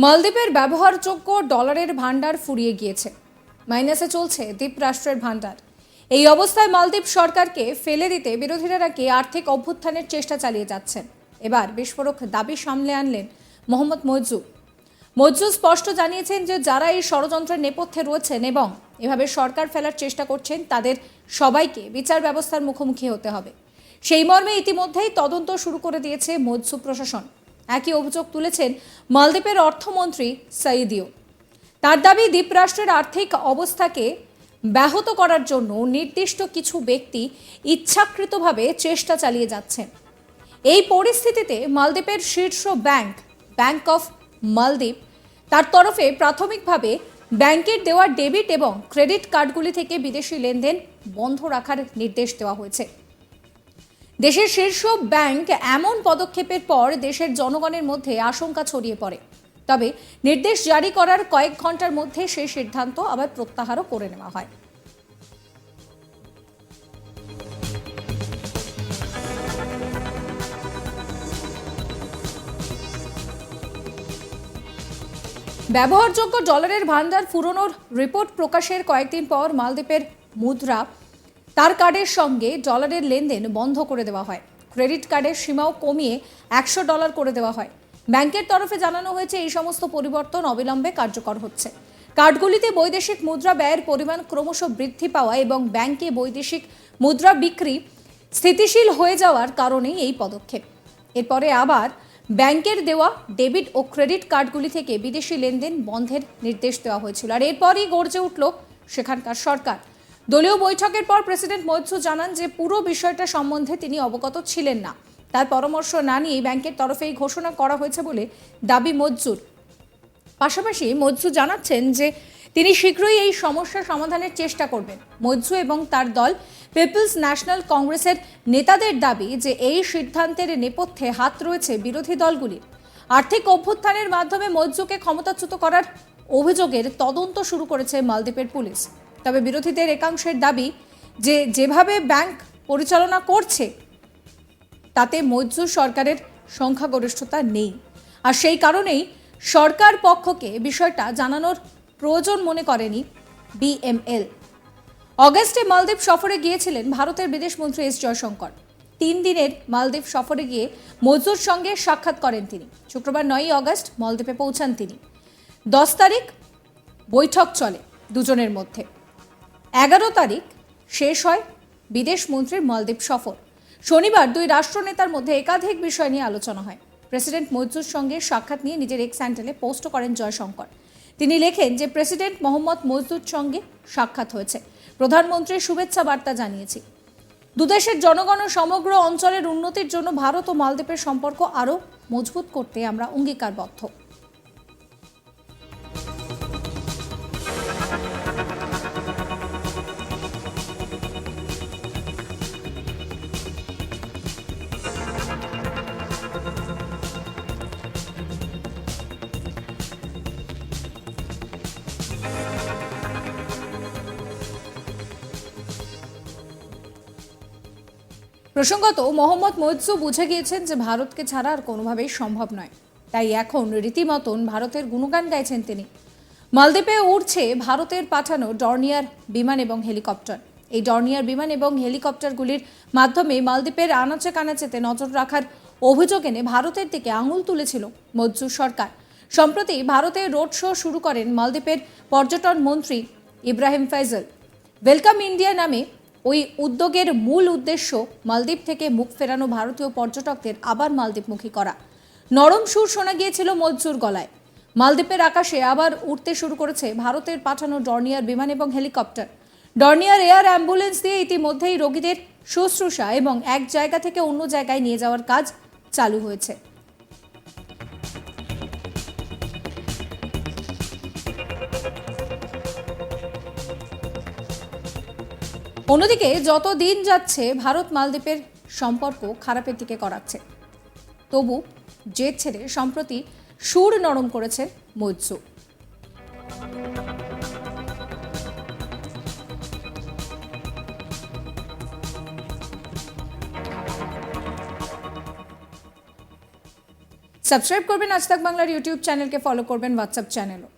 মালদ্বীপের ব্যবহারযোগ্য ডলারের ভান্ডার ফুরিয়ে গিয়েছে। মাইনাসে চলছে দ্বীপরাষ্ট্রের ভান্ডার। এই অবস্থায় মালদ্বীপ সরকারকে ফেলে দিতে বিরোধীরা নাকি আর্থিক অভ্যুত্থানের চেষ্টা চালিয়ে যাচ্ছেন। এবার বিস্ফোরক দাবি সামলে আনলেন মোহাম্মদ মইজু। মইজু স্পষ্ট জানিয়েছেন যে যারা এই ষড়যন্ত্রের নেপথ্যে রয়েছেন এবং এভাবে সরকার ফেলার চেষ্টা করছেন তাদের সবাইকে বিচার ব্যবস্থার মুখোমুখি হতে হবে। সেই মর্মে ইতিমধ্যেই তদন্ত শুরু করে দিয়েছে মইজু প্রশাসন। একই অভিযোগ তুলেছেন মালদ্বীপের অর্থমন্ত্রী সাইদিও। তার দাবি দ্বীপরাষ্ট্রের আর্থিক অবস্থাকে ব্যাহত করার জন্য নির্দিষ্ট কিছু ব্যক্তি ইচ্ছাকৃতভাবে চেষ্টা চালিয়ে যাচ্ছেন। এই পরিস্থিতিতে মালদ্বীপের শীর্ষ ব্যাংক অফ মালদ্বীপ তার তরফে প্রাথমিকভাবে ব্যাংকের দেওয়া ডেবিট এবং ক্রেডিট কার্ডগুলি থেকে বিদেশি লেনদেন বন্ধ রাখার নির্দেশ দেওয়া হয়েছে। দেশের শীর্ষ ব্যাংক এমন পদক্ষেপের পর দেশের জনগণের মধ্যে আশঙ্কা ছড়িয়ে পড়ে। তবে নির্দেশ জারি করার কয়েক ঘন্টার মধ্যে সেই সিদ্ধান্ত আবার প্রত্যাহারও করে নেওয়া হয়। ব্যবহারযোগ্য ডলারের ভান্ডার ফুরোনোর রিপোর্ট প্রকাশের কয়েকদিন পর মালদ্বীপের মুদ্রা তার কার্ডের সঙ্গে ডলারের লেনদেন বন্ধ করে দেওয়া হয়। ক্রেডিট কার্ডের সীমাও কমিয়ে $100 করে দেওয়া হয়। ব্যাংকের তরফে জানানো হয়েছে এই সমস্ত পরিবর্তন অবিলম্বে কার্যকর হচ্ছে। কার্ডগুলিতে বৈদেশিক মুদ্রা ব্যয়ের পরিমাণ ক্রমশ বৃদ্ধি পাওয়া এবং ব্যাংকে বৈদেশিক মুদ্রা বিক্রি স্থিতিশীল হয়ে যাওয়ার কারণেই এই পদক্ষেপ। এরপরে আবার ব্যাংকের দেওয়া ডেবিট ও ক্রেডিট কার্ডগুলি থেকে বিদেশি লেনদেন বন্ধের নির্দেশ দেওয়া হয়েছিল। আর এরপরই গর্জে উঠল সেখানকার সরকার। দলীয় বৈঠকের পর প্রেসিডেন্ট মইজু জানান যে পুরো বিষয়টা সম্বন্ধে তিনি অবগত ছিলেন না। তার পরামর্শ না নিয়ে ব্যাংকের তরফেই ঘোষণা করা হয়েছে বলে দাবি মইজুর। পাশাপাশি মইজু জানাচ্ছেন যে তিনি শীঘ্রই এই সমস্যা সমাধানের চেষ্টা করবেন। মইজু এবং তার দল পিপলস ন্যাশনাল কংগ্রেসের নেতাদের দাবি যে এই সিদ্ধান্তের নেপথ্যে হাত রয়েছে বিরোধী দলগুলির। আর্থিক অভ্যুত্থানের মাধ্যমে মইজুকে ক্ষমতাচ্যুত করার অভিযোগের তদন্ত শুরু করেছে মালদ্বীপের পুলিশ। তবে বিরোধীদের একাংশের দাবি যে যেভাবে ব্যাংক পরিচালনা করছে তাতে মইজু সরকারের সংখ্যাগরিষ্ঠতা নেই, আর সেই কারণেই সরকার পক্ষকে বিষয়টা জানানোর প্রয়োজন মনে করেনি বিএমএল। অগস্টে মালদ্বীপ সফরে গিয়েছিলেন ভারতের বিদেশমন্ত্রী এস জয়শঙ্কর। 3 দিনের মালদ্বীপ সফরে গিয়ে মইজুর সঙ্গে সাক্ষাৎ করেন তিনি। শুক্রবার 9 অগস্ট মালদ্বীপে পৌঁছান তিনি। 10 তারিখ বৈঠক চলে দুজনের মধ্যে। 11 তারিখ শেষ হয় বিদেশমন্ত্রীর মালদ্বীপ সফর। শনিবার দুই রাষ্ট্রনেতার মধ্যে একাধিক বিষয় নিয়ে আলোচনা হয়। প্রেসিডেন্ট মইজুর সঙ্গে সাক্ষাৎ নিয়ে নিজের এক্স হ্যান্ডেলে পোস্ট করেন জয়শঙ্কর। তিনি লেখেন যে প্রেসিডেন্ট মোহাম্মদ মইজুর সঙ্গে সাক্ষাৎ হয়েছে, প্রধানমন্ত্রীর শুভেচ্ছা বার্তা জানিয়েছি। দুদেশের জনগণ ও সমগ্র অঞ্চলের উন্নতির জন্য ভারত ও মালদ্বীপের সম্পর্ক আরও মজবুত করতে আমরা অঙ্গীকারবদ্ধ। প্রসঙ্গত মোহাম্মদ মইজু বুঝে গিয়েছেন যে ভারতকে ছাড়া আর কোনোভাবেই সম্ভব নয়। তাই এখন রীতিমতন ভারতের গুণগান গাইছেন তিনি। মালদ্বীপে উড়ছে ভারতের পাঠানো ডর্নিয়ার বিমান এবং হেলিকপ্টার। এই ডর্নিয়ার বিমান এবং হেলিকপ্টারগুলির মাধ্যমে মালদ্বীপের আনাচে কানাচেতে নজর রাখার অভিযোগ এনে ভারতের দিকে আঙুল তুলেছিল মইজু সরকার। সম্প্রতি ভারতে রোড শো শুরু করেন মালদ্বীপের পর্যটন মন্ত্রী ইব্রাহিম ফৈজল। ওয়েলকাম ইন্ডিয়া নামে ওই উদ্যোগের মূল উদ্দেশ্য মালদ্বীপ থেকে মুখ ফেরানো ভারতীয় পর্যটকদের আবার মালদ্বীপমুখী করা। নরম সুর শোনা গিয়েছিল মইজুর গলায়। মালদ্বীপের আকাশে আবার উঠতে শুরু করেছে ভারতের পাঠানো ডর্নিয়ার বিমান এবং হেলিকপ্টার। ডর্নিয়ার এয়ার অ্যাম্বুলেন্স দিয়ে ইতিমধ্যেই রোগীদের শুশ্রূষা এবং এক জায়গা থেকে অন্য জায়গায় নিয়ে যাওয়ার কাজ চালু হয়েছে। অন্যদিকে যত দিন যাচ্ছে ভারত মালদ্বীপের সম্পর্ক খারাপের দিকে করাচ্ছে। তবু জেদ ছেড়ে সম্প্রতি সুর নরম করেছে মইজু। সাবস্ক্রাইব করবেন আজ তাক বাংলার ইউটিউব চ্যানেলকে, ফলো করবেন হোয়াটসঅ্যাপ চ্যানেলও।